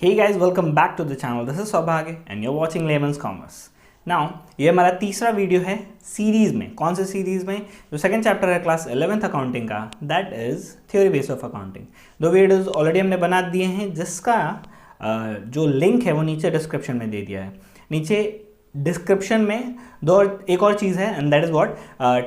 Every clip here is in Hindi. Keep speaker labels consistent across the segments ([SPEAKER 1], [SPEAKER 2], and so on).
[SPEAKER 1] Hey guys, welcome back to the channel. This is सौभाग्य and you're watching Layman's Commerce. Now, ये हमारा तीसरा वीडियो है सीरीज़ में. कौन से सीरीज़ में? जो सेकंड चैप्टर है क्लास 11th अकाउंटिंग का, that is theory base of accounting. दो वीडियोज़ ऑलरेडी हमने बना दिए हैं, जिसका जो लिंक है वो नीचे डिस्क्रिप्शन में दे दिया है. नीचे डिस्क्रिप्शन में एक और चीज़ है and that is what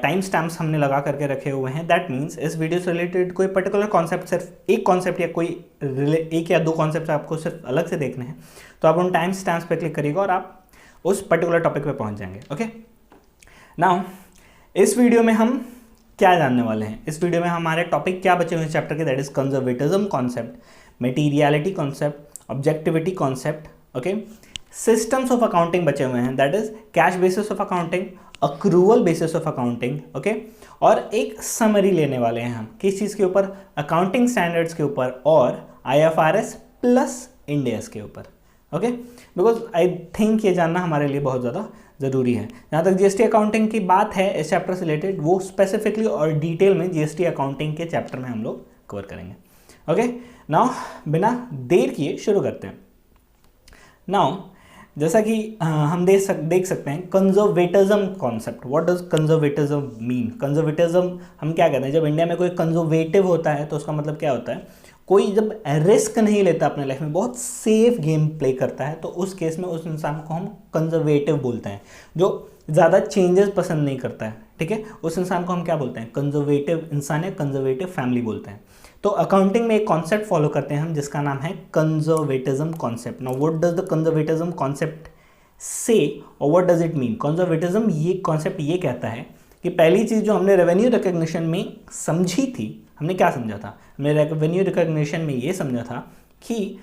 [SPEAKER 1] time stamps हमने लगा करके रखे हुए हैं. दैट मीन्स इस वीडियो से रिलेटेड कोई पर्टिकुलर कॉन्सेप्ट, सिर्फ एक कॉन्सेप्ट या कोई एक या दो कॉन्सेप्ट आपको सिर्फ अलग से देखने हैं, तो आप उन टाइम स्टैम्प्स पे क्लिक करिएगा और आप उस पर्टिकुलर टॉपिक पे पहुंच जाएंगे. ओके, नाउ इस वीडियो में हम क्या जानने वाले हैं? इस वीडियो में हमारे टॉपिक क्या बचे हुए हैं चैप्टर के, that is conservatism concept, materiality concept, objectivity concept, okay, systems of accounting बचे हुए हैं, that is cash basis of accounting, accrual basis of accounting, okay, और एक समरी लेने वाले हैं हम किस चीज़ के ऊपर, अकाउंटिंग स्टैंडर्ड्स के ऊपर और IFRS प्लस इंड एस के ऊपर. ओके, बिकॉज आई थिंक ये जानना हमारे लिए बहुत ज़्यादा ज़रूरी है. जहाँ तक GST अकाउंटिंग की बात है इस चैप्टर से रिलेटेड, वो स्पेसिफिकली और डिटेल में GST अकाउंटिंग के चैप्टर में हम लोग कवर करेंगे. ओके, नाउ बिना देर किए शुरू करते हैं. नाउ जैसा कि हम देख सकते हैं conservatism concept. What does conservatism mean? Conservatism हम क्या कहते हैं? जब इंडिया में कोई कंजर्वेटिव होता है तो उसका मतलब क्या होता है? कोई जब रिस्क नहीं लेता अपने लाइफ में, बहुत सेफ गेम प्ले करता है, तो उस केस में उस इंसान को हम कंजर्वेटिव बोलते हैं. जो ज़्यादा चेंजेस पसंद नहीं करता है, ठीक है, उस इंसान को हम क्या बोलते हैं? कंजर्वेटिव इंसान या कंजर्वेटिव फैमिली बोलते हैं. तो अकाउंटिंग में एक कॉन्सेप्ट फॉलो करते हैं हम जिसका नाम है conservatism concept. Now what does the conservatism concept से और what does it mean? Conservatism ये कॉन्सेप्ट ये कहता है कि पहली चीज़ जो हमने रेवेन्यू रिकग्निशन में समझी थी, हमने क्या समझा था? हमने रेवेन्यू रिकग्निशन में ये समझा था कि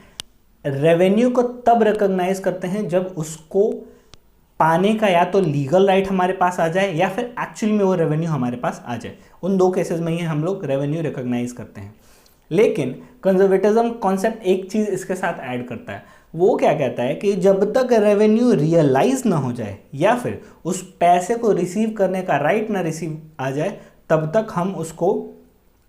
[SPEAKER 1] रेवेन्यू को तब रिकॉग्नाइज करते हैं जब उसको पाने का या तो लीगल राइट हमारे पास आ जाए या फिर एक्चुअली में वो रेवेन्यू हमारे पास आ जाए. उन दो केसेस में ही हम लोग रेवेन्यू रिकॉग्नाइज करते हैं. लेकिन कंजर्वेटिज्म कॉन्सेप्ट एक चीज़ इसके साथ ऐड करता है. वो क्या कहता है कि जब तक रेवेन्यू रियलाइज ना हो जाए या फिर उस पैसे को रिसीव करने का राइट ना रिसीव आ जाए, तब तक हम उसको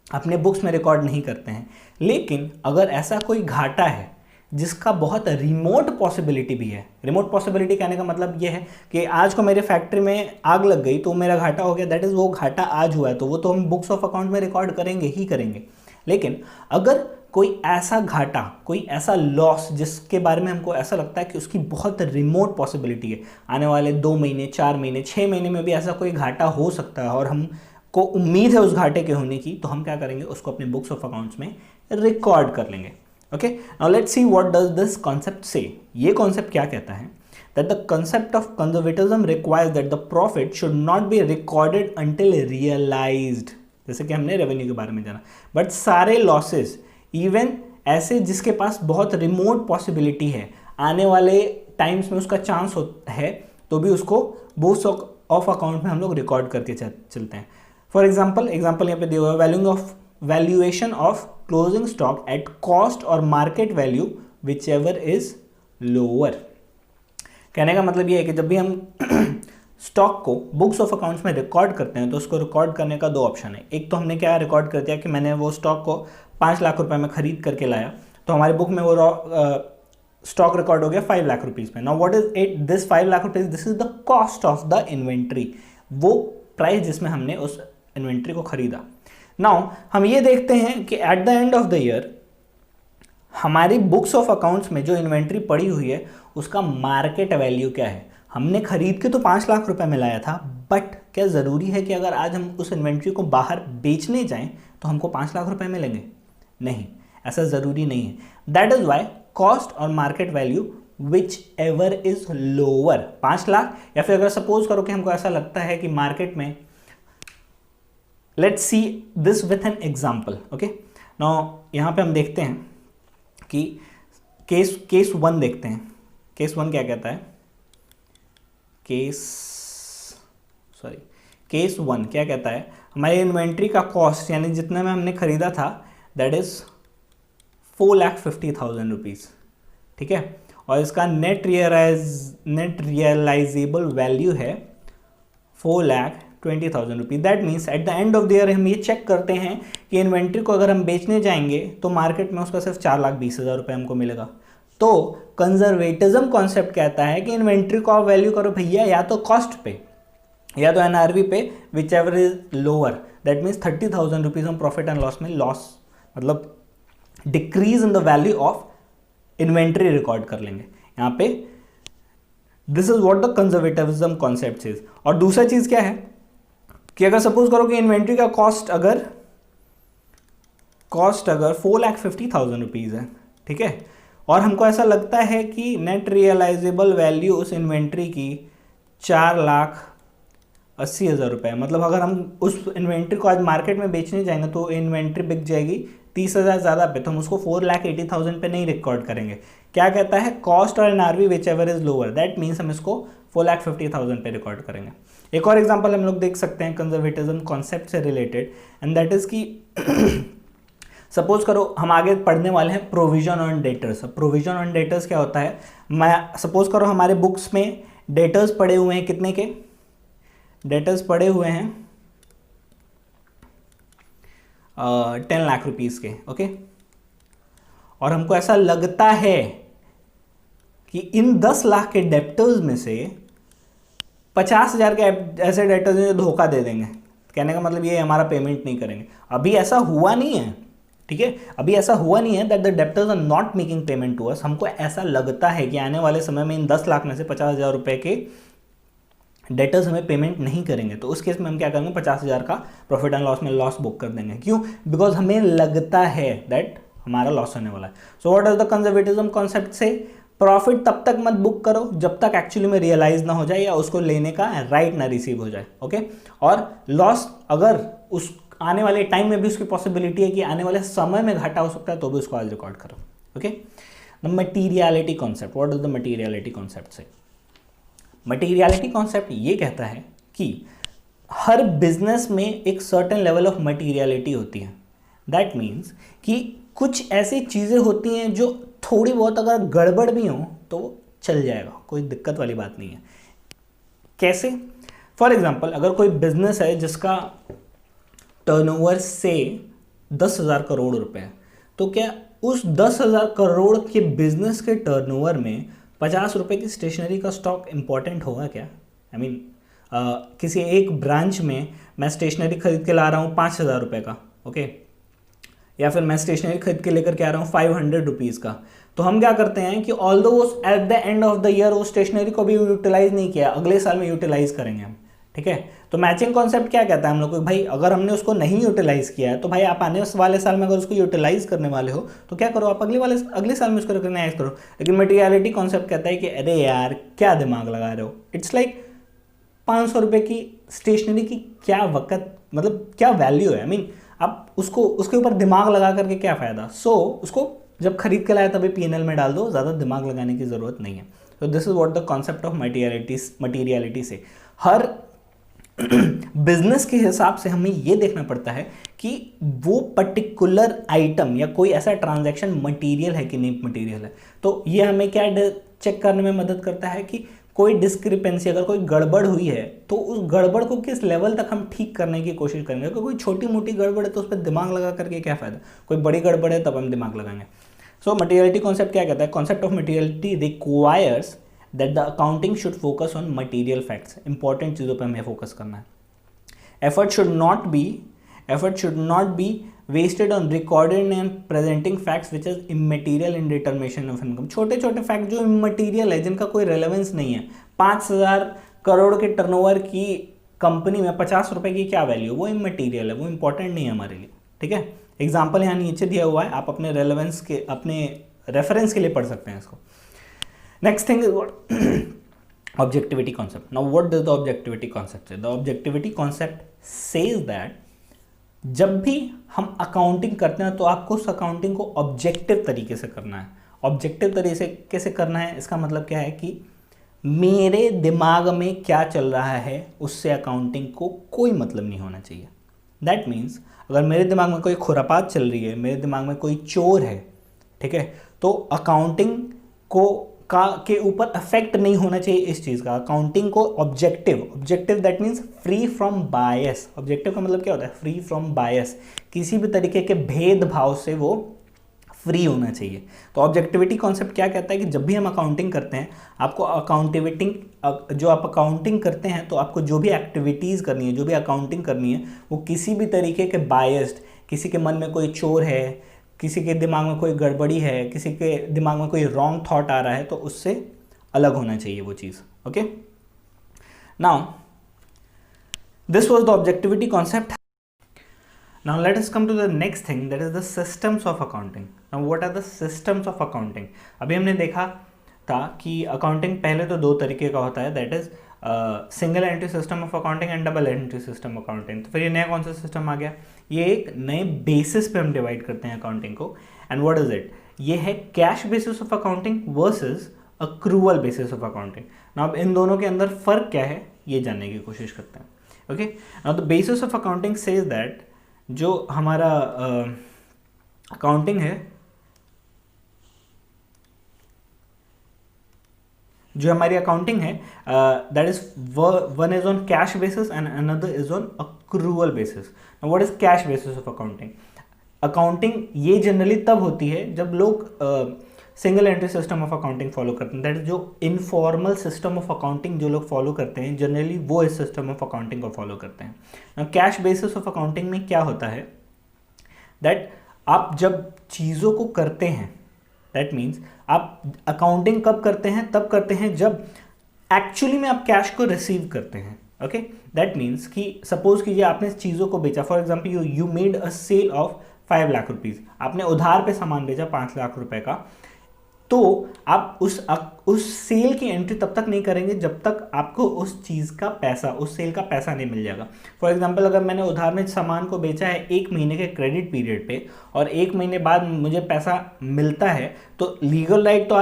[SPEAKER 1] अपने बुक्स में रिकॉर्ड नहीं करते हैं. लेकिन अगर ऐसा कोई घाटा है जिसका बहुत रिमोट पॉसिबिलिटी भी है, रिमोट पॉसिबिलिटी कहने का मतलब ये है कि आज को मेरे फैक्ट्री में आग लग गई तो मेरा घाटा हो गया, दैट इज़ वो घाटा आज हुआ है, तो वो तो हम बुक्स ऑफ अकाउंट में रिकॉर्ड करेंगे ही करेंगे. लेकिन अगर कोई ऐसा घाटा, कोई ऐसा लॉस जिसके बारे में हमको ऐसा लगता है कि उसकी बहुत रिमोट पॉसिबिलिटी है, आने वाले 2 महीने, 4 महीने, 6 महीने में भी ऐसा कोई घाटा हो सकता है और हमको उम्मीद है उस घाटे के होने की, तो हम क्या करेंगे? उसको अपने बुक्स ऑफ अकाउंट्स में रिकॉर्ड कर लेंगे. Okay, now let's see what does this concept say. ये कॉन्सेप्ट क्या कहता है? That the concept of conservatism requires that the profit should not be recorded until realised. जैसे कि हमने रेवेन्यू के बारे में जाना, बट सारे लॉसेस, इवन ऐसे जिसके पास बहुत रिमोट पॉसिबिलिटी है, आने वाले टाइम्स में उसका चांस है, तो भी उसको बुक्स ऑफ अकाउंट में हम लोग रिकॉर्ड करके चलते हैं. फॉर एग्जाम्पल यहाँ पे दिया हुआ है valuation of closing stock at cost और market value whichever is lower. कहने का मतलब ये है कि जब भी हम स्टॉक को बुक्स ऑफ अकाउंट्स में रिकॉर्ड करते हैं तो उसको रिकॉर्ड करने का 2 ऑप्शन है. एक तो हमने क्या रिकॉर्ड कर दिया कि मैंने वो स्टॉक को 5 लाख रुपए में खरीद करके लाया, तो हमारे बुक में वो स्टॉक रिकॉर्ड हो गया 5 लाख रुपीज़ में. Now what is it? This 5 lakh rupees, this is the cost of the inventory, वो प्राइस जिसमें हमने उस इन्वेंट्री को खरीदा. नाउ हम ये देखते हैं कि at the end of the year हमारी बुक्स ऑफ अकाउंट्स में जो इन्वेंट्री पड़ी हुई है उसका मार्केट वैल्यू क्या है. हमने खरीद के तो 5 लाख रुपए में लाया था, बट क्या ज़रूरी है कि अगर आज हम उस इन्वेंट्री को बाहर बेचने जाएं तो हमको 5 लाख रुपए मिलेंगे? नहीं, ऐसा ज़रूरी नहीं है. दैट इज़ वाई कॉस्ट और market value whichever is lower, 5 lakh, या फिर अगर सपोज करो कि हमको ऐसा लगता है कि मार्केट में, let's see this with an example. Okay, now यहाँ पे हम देखते हैं कि केस 1 देखते हैं. केस 1 क्या कहता है? केस 1 क्या कहता है? हमारी इन्वेंट्री का कॉस्ट यानी जितने में हमने खरीदा था, दैट इज 4,50,000 रुपीज़, ठीक है, और इसका नेट रियलाइजेबल वैल्यू है 4,20,000 rupees. That means at the end of the year हम ये चेक करते हैं कि इन्वेंट्री को अगर हम बेचने जाएंगे तो मार्केट में उसका सिर्फ 4,20,000 रुपये हमको मिलेगा. तो कंजर्वेटिज्म कॉन्सेप्ट कहता है कि इन्वेंट्री को आप वैल्यू करो भैया या तो कॉस्ट पे या तो एनआरवी पे, which ever is lower, that means 30,000 rupees हम प्रॉफिट एंड लॉस में लॉस मतलब decrease in the value of inventory record कर लेंगे यहाँ पे। This is what the conservatism concept is. और दूसरा चीज क्या है कि अगर सपोज करो कि इन्वेंट्री का कॉस्ट अगर 4,50,000 रुपीज है, ठीक है, और हमको ऐसा लगता है कि नेट रियलाइजेबल वैल्यू उस इन्वेंट्री की 4,80,000 रुपये है। मतलब अगर हम उस इन्वेंट्री को आज मार्केट में बेचने जाएंगे तो इन्वेंट्री बिक जाएगी 30,000 ज़्यादा पे, तो हम उसको 4,80,000 पे नहीं रिकॉर्ड करेंगे। क्या कहता है, कॉस्ट और NRV which ever is lower, that means हम इसको 4,50,000 पे रिकॉर्ड करेंगे। एक और एग्जांपल हम लोग देख सकते हैं कंजर्वेटिज्म कॉन्सेप्ट से रिलेटेड, एंड दैट इज कि सपोज करो हम आगे पढ़ने वाले हैं provision on debtors. Provision on debtors क्या होता है, मैं सपोज करो हमारे बुक्स में डेटर्स पड़े हुए हैं, कितने के डेटर्स पड़े हुए हैं 10 लाख रुपीस के, ओके, और हमको ऐसा लगता है कि इन 10 लाख के डेप्टर्स में से 50,000 के ऐसे डेप्टर्स हैं जो धोखा दे देंगे। कहने का मतलब ये हमारा पेमेंट नहीं करेंगे। अभी ऐसा हुआ नहीं है, ठीक है, अभी ऐसा हुआ नहीं है that the debtors are not making payment to us. हमको ऐसा लगता है कि आने वाले समय में इन 10 लाख में से 50,000 रुपए के डेटर्स हमें पेमेंट नहीं करेंगे, तो उस केस में हम क्या करेंगे, 50,000 का प्रॉफिट एंड लॉस में लॉस बुक कर देंगे। क्यों? बिकॉज हमें लगता है दैट हमारा लॉस होने वाला है। So what is the conservatism concept से, प्रॉफिट तब तक मत बुक करो जब तक एक्चुअली में रियलाइज ना हो जाए या उसको लेने का राइट ना रिसीव हो जाए, ओके। और लॉस अगर उस आने वाले टाइम में भी उसकी पॉसिबिलिटी है कि आने वाले समय में घाटा हो सकता है, तो भी उसको आज रिकॉर्ड करो, okay. The materiality concept, what is the materiality concept से, मटीरियलिटी कॉन्सेप्ट ये कहता है कि हर बिजनेस में एक सर्टेन लेवल ऑफ मटीरियलिटी होती है। दैट मीन्स कि कुछ ऐसी चीज़ें होती हैं जो थोड़ी बहुत अगर गड़बड़ भी हो तो चल जाएगा, कोई दिक्कत वाली बात नहीं है। कैसे? फॉर एग्जाम्पल, अगर कोई बिजनेस है जिसका टर्नओवर से 10,000 करोड़ रुपए है, तो क्या उस 10,000 करोड़ के बिजनेस के टर्नओवर में 50 रुपए की स्टेशनरी का स्टॉक इंपॉर्टेंट होगा क्या? आई मीन किसी एक ब्रांच में मैं स्टेशनरी खरीद के ला रहा हूँ 5,000 रुपये का, ओके, या फिर मैं स्टेशनरी खरीद के लेकर के आ रहा हूँ 500 रुपीज़ का, तो हम क्या करते हैं कि ऑल्दो वो at the end of the year वो स्टेशनरी को भी यूटिलाइज नहीं किया, अगले साल में यूटिलाइज करेंगे हम, ठीक है। तो मैचिंग कॉन्सेप्ट क्या कहता है हम लोग को, भाई अगर हमने उसको नहीं यूटिलाइज किया है तो भाई आप आने वाले साल में अगर उसको यूटिलाइज करने वाले हो तो क्या करो, आप अगले साल में उसको रिकॉग्नाइज करो। लेकिन मटीरियलिटी कॉन्सेप्ट कहता है कि अरे यार क्या दिमाग लगा रहे हो, इट्स लाइक 500 रुपये की स्टेशनरी की क्या वक़्त, मतलब क्या वैल्यू है। आई मीन आप उसको उसके ऊपर दिमाग लगा करके क्या फ़ायदा। सो उसको जब खरीद के लाया तभी पीएनएल में डाल दो, ज़्यादा दिमाग लगाने की ज़रूरत नहीं है। तो this is what the concept of materiality से हर बिजनेस के हिसाब से हमें ये देखना पड़ता है कि वो पर्टिकुलर आइटम या कोई ऐसा ट्रांजैक्शन मटेरियल है कि नहीं मटेरियल है। तो ये हमें क्या चेक करने में मदद करता है कि कोई डिस्क्रिपेंसी, अगर कोई गड़बड़ हुई है तो उस गड़बड़ को किस लेवल तक हम ठीक करने की कोशिश करेंगे। अगर कोई छोटी मोटी गड़बड़ है तो उस पर दिमाग लगा करके क्या फ़ायदा, कोई बड़ी गड़बड़ है तब हम दिमाग लगाएंगे। सो मटीरियलिटी कॉन्सेप्ट क्या कहता है, concept of materiality requires that the accounting should focus on material facts. Important चीज़ों पर हमें फोकस करना है। Effort should not be wasted on recording and presenting facts which is immaterial in determination of income. छोटे छोटे फैक्ट जो इमेटीरियल है, जिनका कोई रेलेवेंस नहीं है। 5,000 करोड़ के टर्नओवर की कंपनी में 50 रुपये की क्या वैल्यू, वो इमेटीरियल है, वो इंपॉर्टेंट नहीं है हमारे लिए, ठीक है। एग्जाम्पल यहाँ नीचे दिया हुआ है, आप अपने रेलेवेंस के अपने रेफरेंस के लिए पढ़ सकते हैं इसको। Next thing is what objectivity concept. Now what does the objectivity concept say, the objectivity concept says that जब भी हम अकाउंटिंग करते हैं तो आपको उस अकाउंटिंग को ऑब्जेक्टिव तरीके से करना है। ऑब्जेक्टिव तरीके से कैसे करना है, इसका मतलब क्या है कि मेरे दिमाग में क्या चल रहा है उससे अकाउंटिंग को कोई मतलब नहीं होना चाहिए। दैट मीन्स अगर मेरे दिमाग में कोई खुरापात चल रही है, मेरे दिमाग में कोई चोर है, ठीक है, तो अकाउंटिंग को के ऊपर अफेक्ट नहीं होना चाहिए इस चीज़ का। अकाउंटिंग को objective that means free from bias. Objective का मतलब क्या होता है, फ्री फ्रॉम बायस, किसी भी तरीके के भेदभाव से वो फ्री होना चाहिए। तो ऑब्जेक्टिविटी कॉन्सेप्ट क्या कहता है कि जब भी हम अकाउंटिंग करते हैं, आपको जो आप अकाउंटिंग करते हैं तो आपको जो भी एक्टिविटीज़ करनी है, जो भी अकाउंटिंग करनी है, वो किसी भी तरीके के बायस्ड, किसी के मन में कोई चोर है, किसी के दिमाग में कोई गड़बड़ी है, किसी के दिमाग में कोई रॉन्ग थॉट आ रहा है, तो उससे अलग होना चाहिए वो चीज़। Okay, now this was the objectivity concept. Now let us come to the next thing, that is the systems of accounting. Now what are the systems of accounting? अभी हमने देखा था कि अकाउंटिंग पहले तो दो तरीके का होता है, that is single entry system of accounting and double entry system accounting. तो फिर ये नया कौन सा सिस्टम आ गया? ये एक नए बेसिस पे हम डिवाइड करते हैं अकाउंटिंग को। And what is it? ये है cash basis of accounting versus accrual basis of accounting. Now अब इन दोनों के अंदर फर्क क्या है ये जानने की कोशिश करते हैं। Okay, now the basis of accounting says that जो हमारा अकाउंटिंग है, जो हमारी अकाउंटिंग है, that is one is on cash basis and another is on accrual basis. What is cash basis of accounting? Accounting ये जनरली तब होती है जब लोग single entry system of accounting follow करते हैं, दैट इज जो इनफॉर्मल सिस्टम ऑफ अकाउंटिंग जो लोग फॉलो करते हैं, जनरली वो इस सिस्टम ऑफ अकाउंटिंग को फॉलो करते हैं। कैश बेसिस ऑफ अकाउंटिंग में क्या होता है, दैट आप जब चीज़ों को करते हैं, दैट मीन्स आप अकाउंटिंग कब करते हैं? तब करते हैं जब एक्चुअली में आप कैश को रिसीव करते हैं। ओके, दैट मीन्स कि सपोज कीजिए आपने चीज़ों को बेचा, for example you made a sale of 5 lakh rupees, आपने उधार पे सामान बेचा 5 लाख रुपए का, तो आप उस सेल की एंट्री तब तक नहीं करेंगे जब तक आपको उस चीज़ का पैसा, उस सेल का पैसा नहीं मिल जाएगा। फॉर एग्जांपल अगर मैंने उधार में सामान को बेचा है 1 महीने के क्रेडिट पीरियड पे और 1 महीने बाद मुझे पैसा मिलता है, तो लीगल राइट तो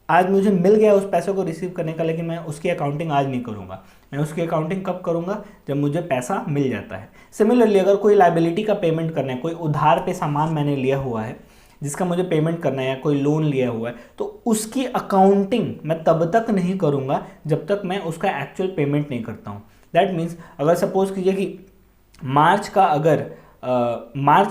[SPEAKER 1] आज मुझे मिल गया उस पैसे को रिसीव करने का, लेकिन मैं उसकी अकाउंटिंग आज नहीं करूँगा। मैं उसकी अकाउंटिंग कब करूँगा? जब मुझे पैसा मिल जाता है। सिमिलरली अगर कोई लायबिलिटी का पेमेंट करना है, कोई उधार पे सामान मैंने लिया हुआ है जिसका मुझे पेमेंट करना है, या कोई लोन लिया हुआ है, तो उसकी अकाउंटिंग मैं तब तक नहीं करूँगा जब तक मैं उसका एक्चुअल पेमेंट नहीं करता हूँ। दैट मीन्स अगर सपोज कीजिए कि मार्च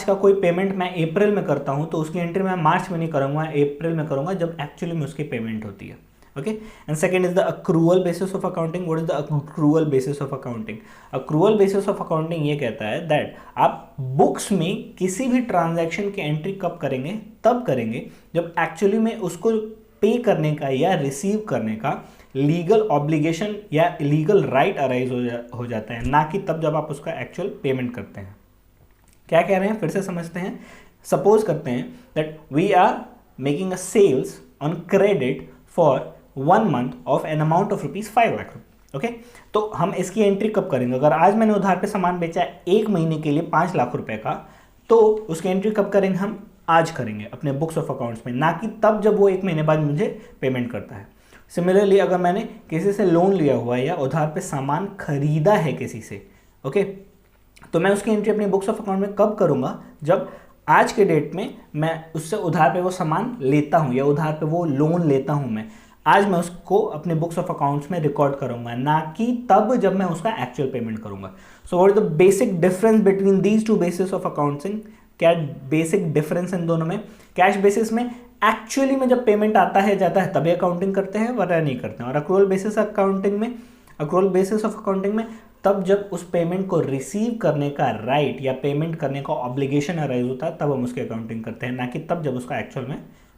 [SPEAKER 1] का कोई पेमेंट मैं अप्रैल में करता हूँ, तो उसकी एंट्री मैं मार्च में नहीं करूँगा, अप्रैल में करूँगा जब एक्चुअली में उसकी पेमेंट होती है। Okay, and second is the accrual basis of accounting. What is the accrual basis of accounting? Accrual basis of accounting ये कहता है दैट आप बुक्स में किसी भी ट्रांजैक्शन की एंट्री कब करेंगे? तब करेंगे जब एक्चुअली में उसको पे करने का या रिसीव करने का लीगल ऑब्लिगेशन या लीगल राइट अराइज हो जाता है, ना कि तब जब आप उसका एक्चुअल पेमेंट करते हैं। क्या कह रहे हैं फिर से समझते हैं। सपोज करते हैं that we are making a sales on credit for 1 month of an amount of ₹5 lakh. Okay, तो हम इसकी एंट्री कब करेंगे? अगर आज मैंने उधार पे सामान बेचा है 1 महीने के लिए 5 लाख रुपए का, तो उसकी एंट्री कब करेंगे? हम आज करेंगे अपने बुक्स ऑफ अकाउंट्स में, ना कि तब जब वो 1 महीने बाद मुझे पेमेंट करता है। सिमिलरली अगर मैंने किसी से लोन लिया हुआ है या उधार पे सामान खरीदा है किसी से, ओके, तो मैं उसकी एंट्री अपनी बुक्स ऑफ अकाउंट में कब करूँगा? जब आज के डेट में मैं उससे उधार पे वो सामान लेता हूँ या उधार पे वो लोन लेता हूँ, मैं आज मैं उसको अपने बुक्स ऑफ अकाउंट्स में रिकॉर्ड करूंगा, ना कि तब जब मैं उसका एक्चुअल पेमेंट करूंगा। So what is the basic difference between these two basis of accounting? क्या बेसिक डिफरेंस इन दोनों में? कैश बेसिस में एक्चुअली में जब पेमेंट आता है जाता है तभी अकाउंटिंग करते हैं, वरना नहीं करते हैं। और अक्रूवल बेसिस ऑफ अकाउंटिंग में तब जब उस पेमेंट को रिसीव करने का राइट या पेमेंट करने का ऑब्लिगेशन अराइज होता है, तब हम उसकी अकाउंटिंग करते हैं, ना कि तब जब उसका एक्चुअल में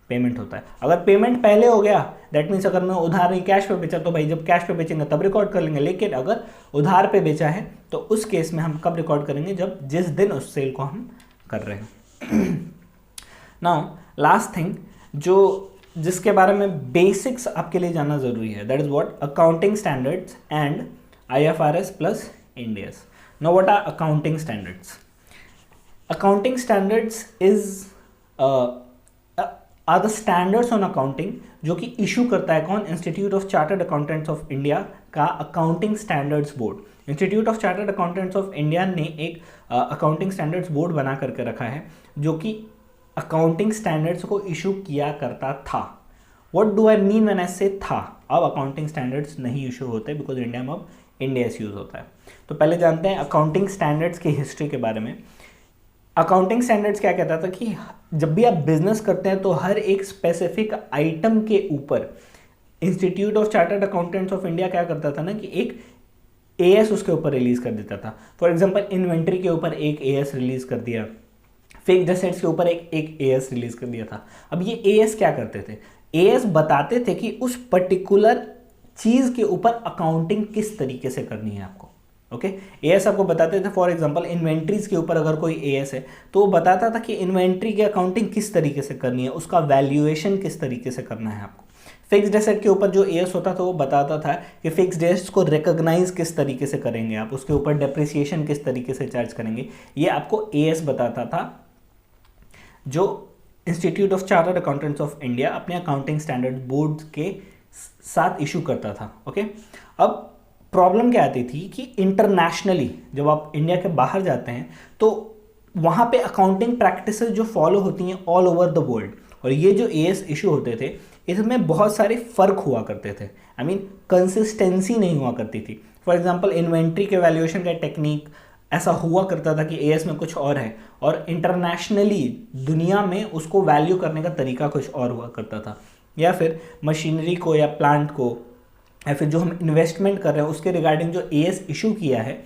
[SPEAKER 1] पेमेंट होता है। अगर पेमेंट पहले हो गया, दैट मीन्स अगर मैं उधार नहीं कैश पे बेचा, तो भाई जब कैश पे बेचेंगे तब रिकॉर्ड कर लेंगे। लेकिन अगर उधार पे बेचा है तो उस केस में हम कब रिकॉर्ड करेंगे? जब जिस दिन उस सेल को हम कर रहे हैं। नाउ लास्ट थिंग जिसके बारे में बेसिक्स आपके लिए जानना जरूरी है, that is what? Accounting standards and IFRS plus Ind AS. Now what are accounting standards? Accounting standards are the standards on accounting जो कि इशू करता है कौन? Institute of Chartered Accountants of India का accounting standards board. Institute of Chartered Accountants of India ने एक अकाउंटिंग स्टैंडर्ड्स बोर्ड बना करके रखा है जो कि अकाउंटिंग स्टैंडर्ड्स को इशू किया करता था। What do I mean when I से था? अब अकाउंटिंग स्टैंडर्ड्स नहीं इशू होते बिकॉज इंडिया में अब Ind AS यूज होता है। तो पहले जानते हैं अकाउंटिंग स्टैंडर्ड्स की हिस्ट्री के बारे में। अकाउंटिंग स्टैंडर्ड्स क्या कहता था कि जब भी आप बिजनेस करते हैं तो हर एक स्पेसिफिक आइटम के ऊपर institute of Chartered Accountants of India क्या करता था ना कि एक एएस उसके ऊपर रिलीज कर देता था। फॉर एग्जांपल इन्वेंट्री के ऊपर एक एएस रिलीज कर दिया, फिक्स्ड एसेट्स के ऊपर एक एएस रिलीज कर दिया था। अब ये एएस क्या करते थे, एएस बताते थे कि उस पर्टिकुलर चीज के ऊपर अकाउंटिंग किस तरीके से करनी है आपको। ओके, एएस आपको बताते थे फॉर एग्जांपल इन्वेंट्रीज के ऊपर अगर कोई एएस है तो वो बताता था कि इन्वेंट्री की अकाउंटिंग किस तरीके से करनी है, उसका वैल्यूएशन किस तरीके से करना है आपको। फिक्स्ड एसेट के ऊपर जो एएस होता था वो बताता था कि फिक्स्ड एसेट्स को रिकॉग्नाइज किस तरीके से करेंगे आप, उसके ऊपर डेप्रिसिएशन किस तरीके से चार्ज करेंगे, ये आपको एएस बताता था, जो institute of Chartered Accountants of India अपने अकाउंटिंग स्टैंडर्ड बोर्ड के साथ इशू करता था। ओके, अब प्रॉब्लम क्या आती थी कि इंटरनेशनली जब आप इंडिया के बाहर जाते हैं तो वहाँ पे अकाउंटिंग प्रैक्टिसेस जो फॉलो होती हैं ऑल ओवर द वर्ल्ड, और ये जो एएस इशू होते थे इसमें बहुत सारे फ़र्क हुआ करते थे। आई मीन कंसिस्टेंसी नहीं हुआ करती थी। फॉर एग्जांपल इन्वेंट्री के वैल्यूएशन का टेक्निक ऐसा हुआ करता था कि एएस में कुछ और है, और इंटरनेशनली दुनिया में उसको वैल्यू करने का तरीका कुछ और हुआ करता था। या फिर मशीनरी को या प्लांट को या फिर जो हम इन्वेस्टमेंट कर रहे हैं उसके रिगार्डिंग जो एएस इशू किया है,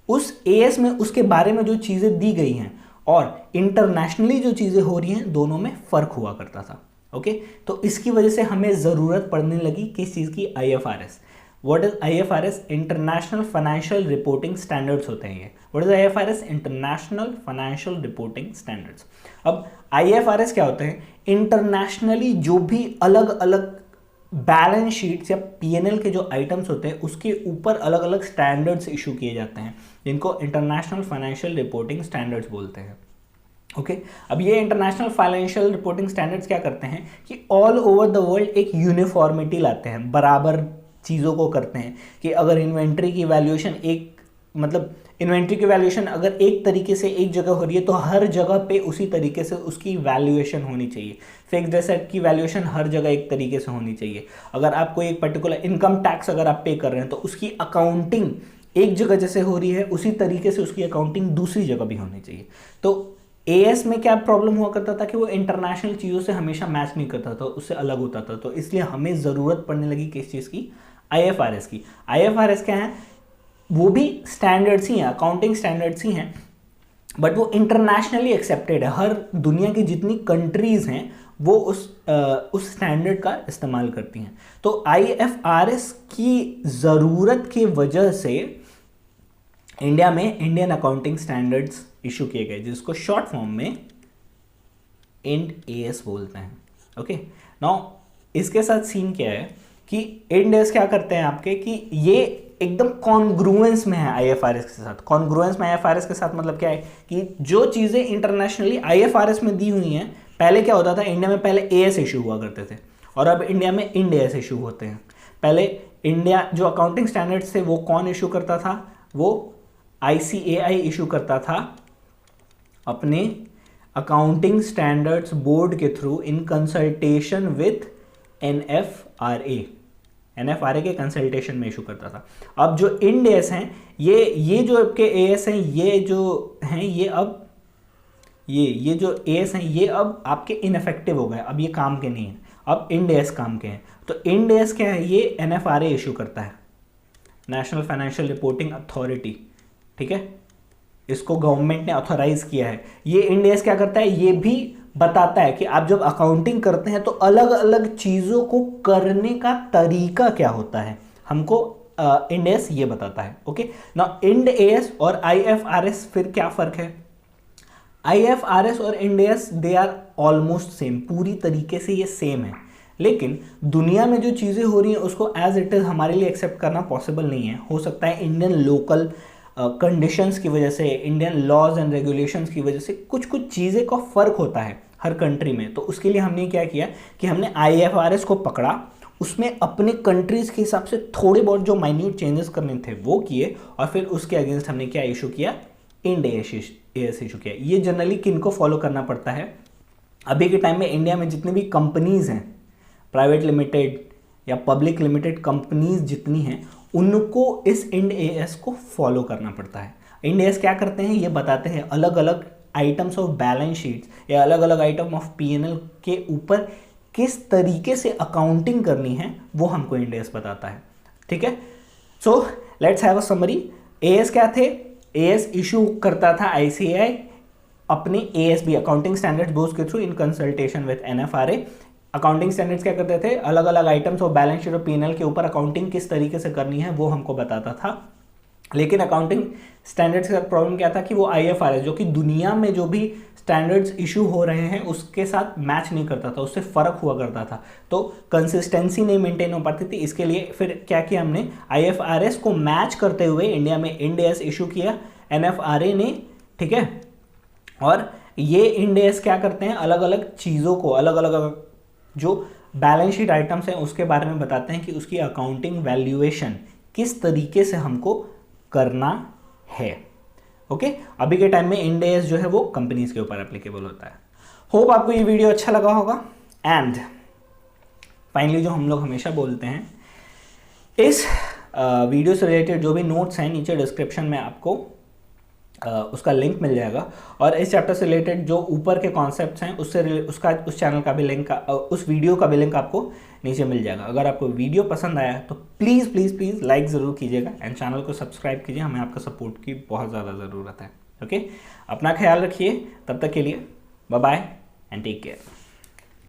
[SPEAKER 1] उस एएस में उसके बारे में जो चीज़ें दी गई हैं और इंटरनेशनली जो चीज़ें हो रही हैं, दोनों में फ़र्क हुआ करता था। ओके, तो इसकी वजह से हमें ज़रूरत पड़ने लगी किस चीज़ की, IFRS. What is IFRS? International financial reporting standards होते हैं ये। What is IFRS? International financial reporting standards. अब आईएफआरएस क्या होते हैं? इंटरनेशनली जो भी अलग अलग बैलेंस शीट्स या पीएनएल के जो आइटम्स होते हैं उसके ऊपर अलग अलग स्टैंडर्ड्स इशू किए जाते हैं, जिनको इंटरनेशनल फाइनेंशियल रिपोर्टिंग स्टैंडर्ड्स बोलते हैं। ओके, अब ये इंटरनेशनल फाइनेंशियल रिपोर्टिंग स्टैंडर्ड्स क्या करते हैं कि ऑल ओवर द वर्ल्ड एक यूनिफॉर्मिटी लाते हैं, बराबर चीज़ों को करते हैं कि अगर इन्वेंट्री की वैल्यूएशन इन्वेंट्री की वैल्यूएशन अगर एक तरीके से एक जगह हो रही है तो हर जगह पे उसी तरीके से उसकी वैल्यूएशन होनी चाहिए। फिक्स्ड एसेट की वैल्यूएशन हर जगह एक तरीके से होनी चाहिए। अगर आपको एक पर्टिकुलर इनकम टैक्स अगर आप पे कर रहे हैं तो उसकी अकाउंटिंग एक जगह जैसे हो रही है उसी तरीके से उसकी अकाउंटिंग दूसरी जगह भी होनी चाहिए। तो एएस में क्या प्रॉब्लम हुआ करता था कि वो इंटरनेशनल चीज़ों से हमेशा मैच नहीं करता था, उससे अलग होता था। तो इसलिए हमें ज़रूरत पड़ने लगी किस चीज़ की, आईएफआरएस की। आईएफआरएस क्या है? वो भी स्टैंडर्ड्स ही हैं, अकाउंटिंग स्टैंडर्ड्स ही हैं, बट वो इंटरनेशनली एक्सेप्टेड है। हर दुनिया की जितनी कंट्रीज़ हैं वो उस स्टैंडर्ड का इस्तेमाल करती हैं। तो आईएफआरएस की ज़रूरत की वजह से इंडिया में इंडियन अकाउंटिंग स्टैंडर्ड्स इशू किए गए, जिसको शॉर्ट फॉर्म में इंड एएस बोलते हैं। ओके, नाउ इसके साथ सीन क्या है कि इंड एएस क्या करते हैं आपके कि ये एकदम कॉन्ग्रुएंस में है आईएफआरएस के साथ। कॉन्ग्रुएंस में आईएफआरएस के साथ मतलब क्या है कि जो चीज़ें इंटरनेशनली आईएफआरएस में दी हुई हैं, पहले क्या होता था, इंडिया में पहले एएस इशू हुआ करते थे और अब इंडिया में इंड एएस इशू होते हैं। पहले इंडिया जो अकाउंटिंग स्टैंडर्ड्स थे वो कौन इशू करता था? वो आईसीएआई इशू करता था अपने अकाउंटिंग स्टैंडर्ड्स बोर्ड के through in consultation with NFRA के कंसल्टेशन में इशू करता था। अब जो इंड एएस हैं ये जो आपके एएस हैं ये जो एएस हैं ये अब आपके इनफेक्टिव हो गए, अब ये काम के नहीं हैं, अब इंड एएस काम के हैं। तो इंड एएस क्या है? ये एनएफआरए इशू करता है, नेशनल फाइनेंशियल रिपोर्टिंग अथॉरिटी। ठीक है, इसको गवर्नमेंट ने ऑथराइज किया है। ये इंड एएस क्या करता है? ये भी बताता है कि आप जब अकाउंटिंग करते हैं तो अलग अलग चीज़ों को करने का तरीका क्या होता है, हमको इंड एएस ये बताता है। ओके, नाउ इंड एएस और आईएफआरएस फिर क्या फ़र्क है? आईएफआरएस और Ind AS they are almost same, पूरी तरीके से ये सेम है, लेकिन दुनिया में जो चीज़ें हो रही हैं उसको एज इट इज़ हमारे लिए एक्सेप्ट करना पॉसिबल नहीं है। हो सकता है इंडियन लोकल कंडीशंस की वजह से, इंडियन लॉज एंड रेगुलेशंस की वजह से कुछ चीज़ें का फ़र्क होता है हर कंट्री में। तो उसके लिए हमने क्या किया कि हमने आईएफआरएस को पकड़ा, उसमें अपने कंट्रीज़ के हिसाब से थोड़े बहुत जो माइन्यूट चेंजेस करने थे वो किए, और फिर उसके अगेंस्ट हमने क्या इशू किया? इंड एएस इशू किया। ये जनरली किनको फॉलो करना पड़ता है? अभी के टाइम में इंडिया में जितनी भी कंपनीज़ हैं, प्राइवेट लिमिटेड या पब्लिक लिमिटेड कंपनीज जितनी हैं, उनको इस इंड एएस को फॉलो करना पड़ता है। इंड एएस क्या करते हैं? ये बताते हैं अलग अलग आइटम्स ऑफ बैलेंस शीट्स या अलग अलग आइटम ऑफ P&L के ऊपर किस तरीके से अकाउंटिंग करनी है वो हमको इंड एस बताता है। ठीक है, so let's have a summary. As क्या थे? एएस इशू करता था आईसीएआई अपने एएसबी अकाउंटिंग स्टैंडर्ड्स बोर्ड के through in consultation with NFRA. Accounting standards क्या करते थे? अलग अलग आइटम्स और बैलेंस शीट और P&L के ऊपर अकाउंटिंग किस तरीके से करनी है वो हमको बताता था। लेकिन अकाउंटिंग स्टैंडर्ड्स का प्रॉब्लम क्या था कि वो आईएफआरएस जो कि दुनिया में जो भी स्टैंडर्ड्स इशू हो रहे हैं उसके साथ मैच नहीं करता था, उससे फर्क हुआ करता था, तो कंसिस्टेंसी नहीं मेंटेन हो पाती थी। इसके लिए फिर क्या किया हमने? आईएफआरएस को मैच करते हुए इंडिया में इंड एस इशू किया एनएफआरए ने। ठीक है, और ये इंड एस क्या करते हैं? अलग अलग चीज़ों को, अलग अलग जो बैलेंस शीट आइटम्स हैं उसके बारे में बताते हैं कि उसकी अकाउंटिंग वैल्यूएशन किस तरीके से हमको करना है। ओके, अभी के टाइम में इंड एस जो है वो कंपनीज के ऊपर एप्लीकेबल होता है। होप आपको ये वीडियो अच्छा लगा होगा। एंड फाइनली जो हम लोग हमेशा बोलते हैं, इस वीडियो से रिलेटेड जो भी नोट्स हैं नीचे डिस्क्रिप्शन में आपको उसका लिंक मिल जाएगा, और इस चैप्टर से रिलेटेड जो ऊपर के कॉन्सेप्ट्स हैं उससे उस चैनल का भी लिंक, उस वीडियो का भी लिंक आपको नीचे मिल जाएगा। अगर आपको वीडियो पसंद आया तो प्लीज़ प्लीज़ प्लीज़ लाइक ज़रूर कीजिएगा एंड चैनल को सब्सक्राइब कीजिए, हमें आपका सपोर्ट की बहुत ज़्यादा ज़रूरत है। ओके, अपना ख्याल रखिए, तब तक के लिए bye bye and take care.